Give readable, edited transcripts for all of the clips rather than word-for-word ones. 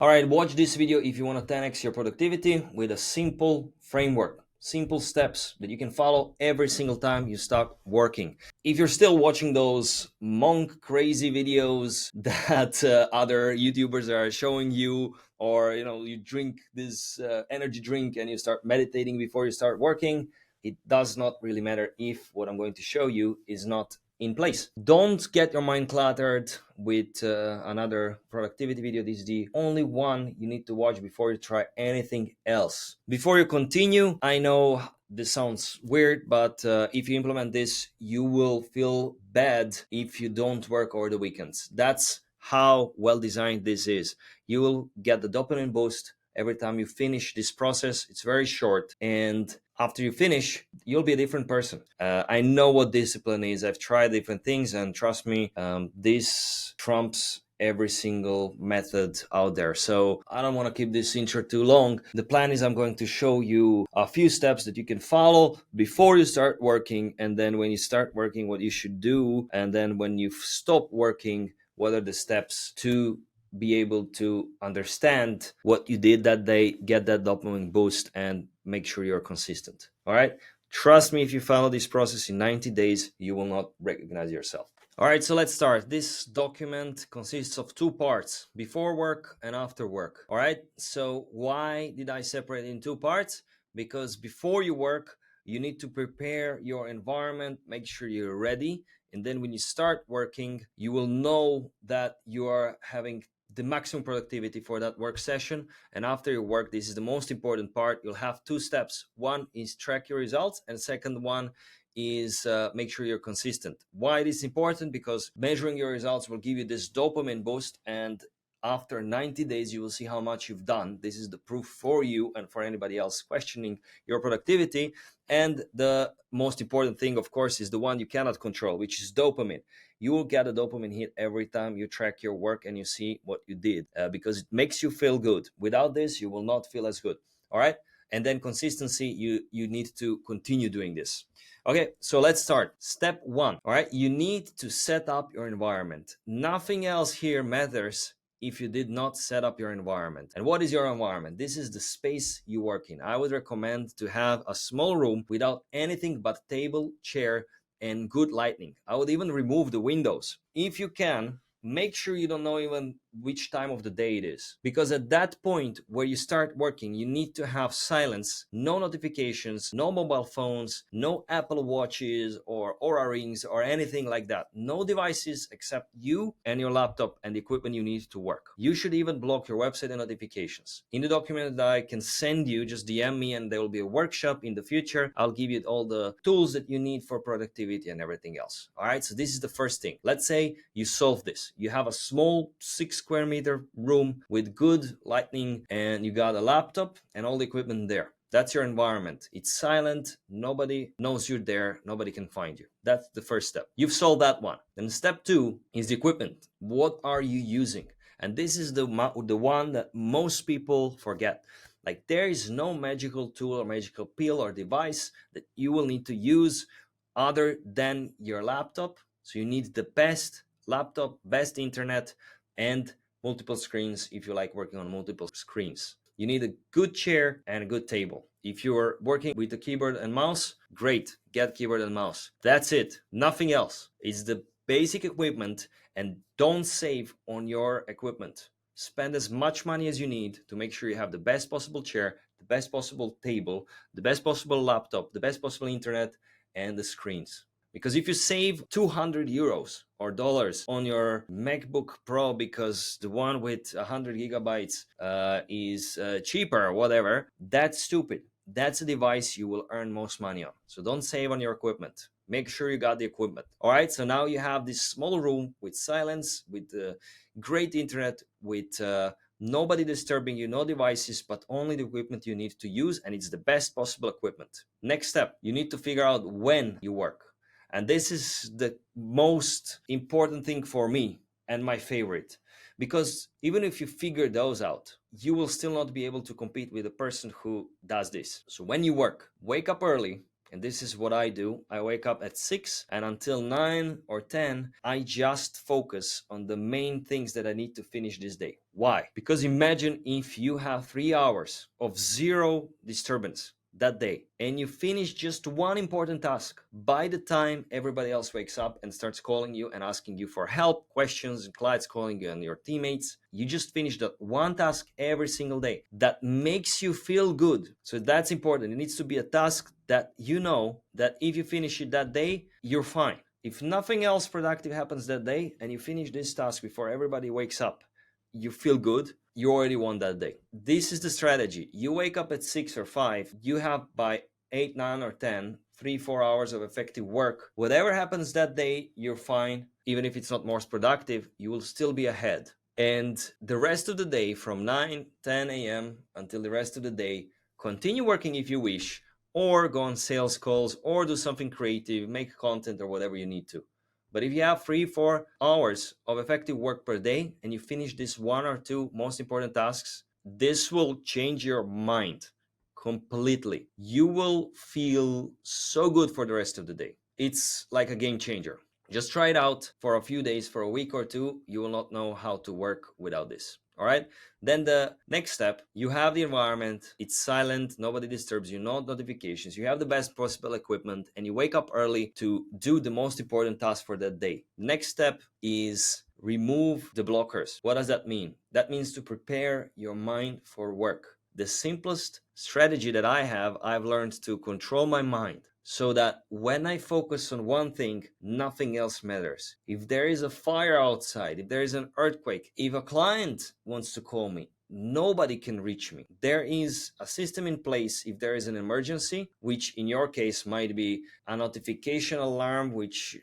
All right, watch this video if you want to 10x your productivity with a simple framework, simple steps that you can follow every single time you start working. If you're still watching those monk crazy videos that other YouTubers are showing you, or you drink this energy drink and you start meditating before you start working, it does not really matter if what I'm going to show you is not in place. Don't get your mind cluttered with another productivity video. This is the only one you need to watch before you try anything else. Before you continue, I know this sounds weird, but if you implement this, you will feel bad if you don't work over the weekends. That's how well designed this is. You will get the dopamine boost every time you finish this process. It's very short, and after you finish, you'll be a different person. I know what discipline is. I've tried different things, and trust me, this trumps every single method out there. So I don't want to keep this intro too long. The plan is I'm going to show you a few steps that you can follow before you start working, and then when you start working, what you should do, and then when you stop working, what are the steps to be able to understand what you did that day, get that dopamine boost, and make sure you're consistent. All right. Trust me, if you follow this process in 90 days, you will not recognize yourself. All right, so let's start. This document consists of two parts, before work and after work. All right, so why did I separate it in two parts? Because before you work, you need to prepare your environment, make sure you're ready. And then when you start working, you will know that you are having the maximum productivity for that work session. And after your work, this is the most important part. You'll have two steps. One is track your results, and second one is make sure you're consistent. Why it is important? Because measuring your results will give you this dopamine boost, and after 90 days you will see how much you've done. This is the proof for you and for anybody else questioning your productivity. And the most important thing, of course, is the one you cannot control, which is dopamine. You will get a dopamine hit every time you track your work and you see what you did, because it makes you feel good. Without this, you will not feel as good. All right. And then consistency, you need to continue doing this. Okay, so let's start. Step one. All right, you need to set up your environment. Nothing else here matters if you did not set up your environment. And what is your environment? This is the space you work in. I would recommend to have a small room without anything but table, chair, and good lighting. I would even remove the windows. If you can, make sure you don't know even which time of the day it is, because at that point where you start working, you need to have silence, no notifications, no mobile phones, no Apple watches or Aura rings or anything like that. No devices except you and your laptop and the equipment you need to work. You should even block your website and notifications. In the document that I can send you, just DM me and there will be a workshop in the future. I'll give you all the tools that you need for productivity and everything else. All right, so this is the first thing. Let's say you solve this. You have a small 6 square meter room with good lighting, and you got a laptop and all the equipment there. That's your environment. It's silent. Nobody knows you're there. Nobody can find you. That's the first step. You've solved that one. Then step two is the equipment. What are you using? And this is the one that most people forget. Like, there is no magical tool or magical pill or device that you will need to use other than your laptop. So you need the best laptop, best internet, and multiple screens if you like working on multiple screens. You need a good chair and a good table. If you're working with a keyboard and mouse, great, get keyboard and mouse. That's it, nothing else. It's the basic equipment, and don't save on your equipment. Spend as much money as you need to make sure you have the best possible chair, the best possible table, the best possible laptop, the best possible internet, and the screens. Because if you save 200 euros or dollars on your MacBook Pro because the one with 100 gigabytes is cheaper or whatever, that's stupid. That's a device you will earn most money on. So don't save on your equipment. Make sure you got the equipment. All right, so now you have this small room with silence, with great internet, with nobody disturbing you, no devices, but only the equipment you need to use, and it's the best possible equipment. Next step, you need to figure out when you work. And this is the most important thing for me and my favorite, because even if you figure those out, you will still not be able to compete with a person who does this. So when you work, wake up early, and this is what I do. I wake up at 6 and until 9 or 10, I just focus on the main things that I need to finish this day. Why? Because imagine if you have 3 hours of zero disturbance that day and you finish just one important task. By the time everybody else wakes up and starts calling you and asking you for help, questions, and clients calling you and your teammates, you just finished that one task every single day that makes you feel good. So that's important. It needs to be a task that you know that if you finish it that day, you're fine. If nothing else productive happens that day and you finish this task before everybody wakes up, you feel good, you already won that day. This is the strategy. You wake up at 6 or 5, you have by 8, 9, or 10, 3, 4 hours of effective work. Whatever happens that day, you're fine. Even if it's not most productive, you will still be ahead. And the rest of the day, from 9, 10 a.m. until the rest of the day, continue working if you wish, or go on sales calls, or do something creative, make content or whatever you need to. But if you have 3, 4 hours of effective work per day and you finish this 1 or 2 most important tasks, this will change your mind completely. You will feel so good for the rest of the day. It's like a game changer. Just try it out for a few days, for a week or 2. You will not know how to work without this. All right. Then the next step, you have the environment, it's silent, nobody disturbs you, no notifications, you have the best possible equipment, and you wake up early to do the most important task for that day. Next step is remove the blockers. What does that mean? That means to prepare your mind for work. The simplest strategy that I've learned to control my mind so that when I focus on one thing, nothing else matters. If there is a fire outside, if there is an earthquake, if a client wants to call me, nobody can reach me. There is a system in place if there is an emergency, which in your case might be a notification alarm, which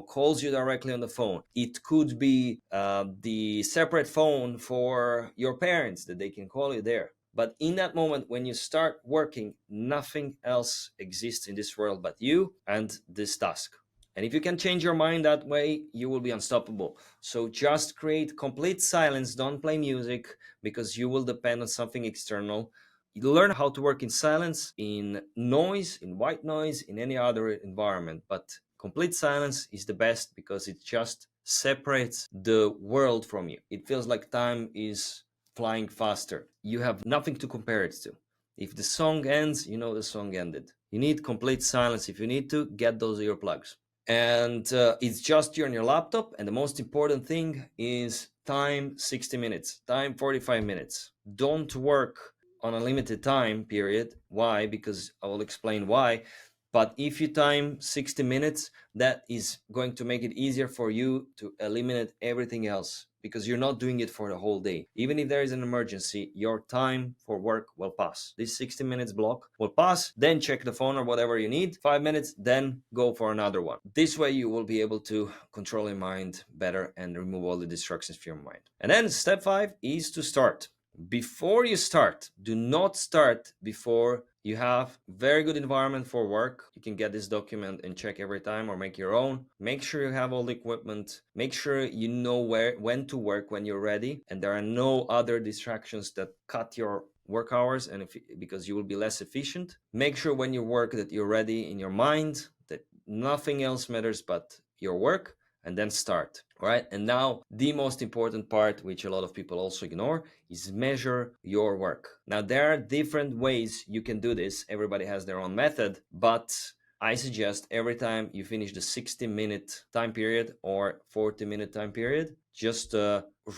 calls you directly on the phone. It could be the separate phone for your parents that they can call you there. But in that moment, when you start working, nothing else exists in this world but you and this task. And if you can change your mind that way, you will be unstoppable. So just create complete silence. Don't play music because you will depend on something external. You learn how to work in silence, in noise, in white noise, in any other environment. But complete silence is the best because it just separates the world from you. It feels like time is flying faster. You have nothing to compare it to. If the song ends, you know the song ended. You need complete silence. If you need to, get those earplugs. And it's just you and your laptop. And the most important thing is time 60 minutes, time 45 minutes. Don't work on a limited time period. Why? Because I will explain why. But if you time 60 minutes, that is going to make it easier for you to eliminate everything else because you're not doing it for the whole day. Even if there is an emergency, your time for work will pass. This 60 minutes block will pass, then check the phone or whatever you need, 5 minutes, then go for another one. This way you will be able to control your mind better and remove all the distractions from your mind. And then step 5 is to start. Before you start, do not start before you have very good environment for work. You can get this document and check every time or make your own. Make sure you have all the equipment. Make sure you know when to work when you're ready and there are no other distractions that cut your work hours and because you will be less efficient. Make sure when you work that you're ready in your mind, that nothing else matters but your work. And then start. All right. And now the most important part, which a lot of people also ignore, is measure your work. Now, there are different ways you can do this. Everybody has their own method, but I suggest every time you finish the 60-minute time period or 40-minute time period, just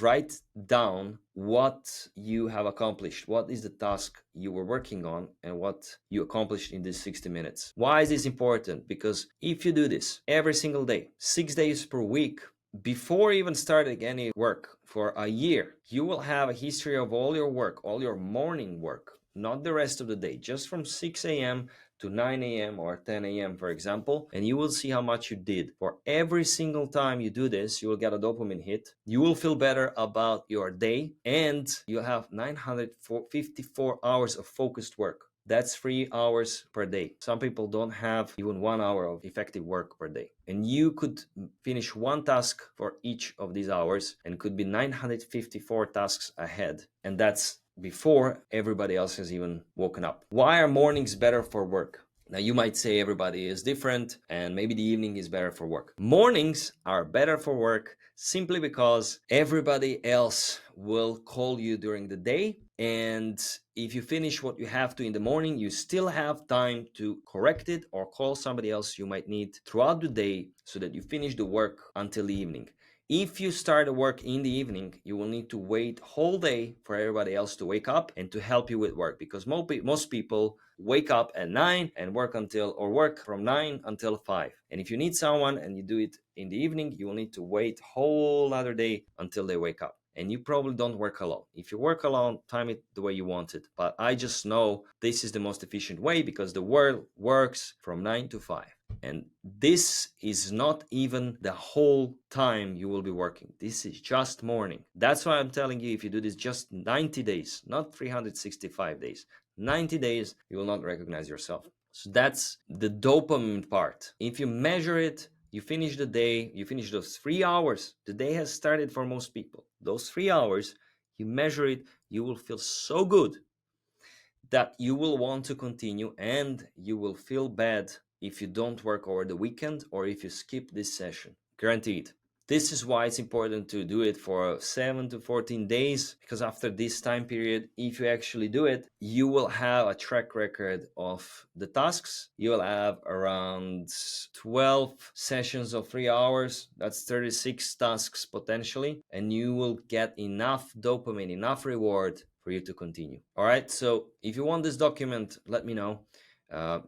write down what you have accomplished. What is the task you were working on and what you accomplished in these 60 minutes. Why is this important? Because if you do this every single day, 6 days per week, before even starting any work for a year, you will have a history of all your work, all your morning work, not the rest of the day, just from 6 a.m. to 9 a.m. or 10 a.m., for example, and you will see how much you did. For every single time you do this, you will get a dopamine hit. You will feel better about your day, and you have 954 hours of focused work. That's 3 hours per day. Some people don't have even 1 hour of effective work per day. And you could finish one task for each of these hours and could be 954 tasks ahead. And that's before everybody else has even woken up. Why are mornings better for work? Now, you might say everybody is different and maybe the evening is better for work. Mornings are better for work simply because everybody else will call you during the day. And if you finish what you have to in the morning, you still have time to correct it or call somebody else you might need throughout the day so that you finish the work until the evening. If you start the work in the evening, you will need to wait whole day for everybody else to wake up and to help you with work, because most people wake up at 9 and work from 9 until 5. And if you need someone and you do it in the evening, you will need to wait whole other day until they wake up. And you probably don't work alone. If you work alone, time it the way you want it. But I just know this is the most efficient way because the world works from 9 to 5. And this is not even the whole time you will be working. This is just morning. That's why I'm telling you, if you do this just 90 days, not 365 days, 90 days, you will not recognize yourself. So that's the dopamine part. If you measure it, you finish the day, you finish those 3 hours. The day has started for most people. Those 3 hours, you measure it, you will feel so good that you will want to continue, and you will feel bad if you don't work over the weekend or if you skip this session. Guaranteed. This is why it's important to do it for 7 to 14 days, because after this time period, if you actually do it, you will have a track record of the tasks. You will have around 12 sessions of 3 hours. That's 36 tasks potentially, and you will get enough dopamine, enough reward for you to continue. All right, so if you want this document, let me know.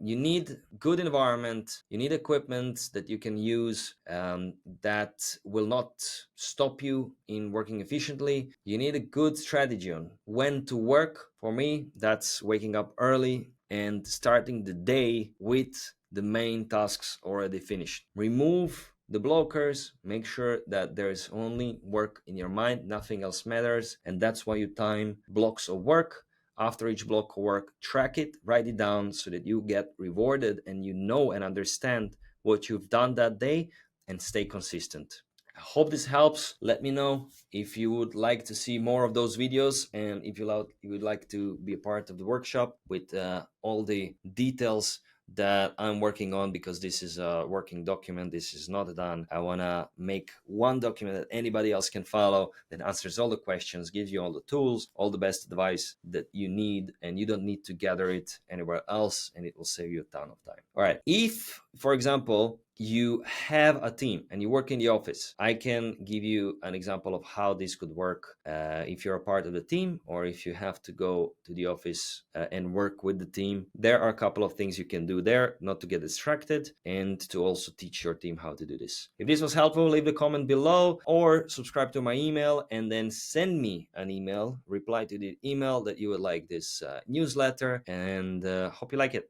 You need good environment, you need equipment that you can use that will not stop you in working efficiently. You need a good strategy on when to work. For me, that's waking up early and starting the day with the main tasks already finished. Remove the blockers, make sure that there's only work in your mind, nothing else matters, and that's why you time blocks of work. After each block of work, track it, write it down so that you get rewarded and you know and understand what you've done that day, and stay consistent. I hope this helps. Let me know if you would like to see more of those videos, and if you would like to be a part of the workshop with all the details that I'm working on, because this is a working document. This is not done. I want to make one document that anybody else can follow, that answers all the questions, gives you all the tools, all the best advice that you need, and you don't need to gather it anywhere else, and it will save you a ton of time. All right. If, for example, you have a team and you work in the office, I can give you an example of how this could work if you're a part of the team, or if you have to go to the office and work with the team. There are a couple of things you can do there, not to get distracted, and to also teach your team how to do this. If this was helpful, leave a comment below or subscribe to my email, and then send me an email, reply to the email that you would like this newsletter, and hope you like it.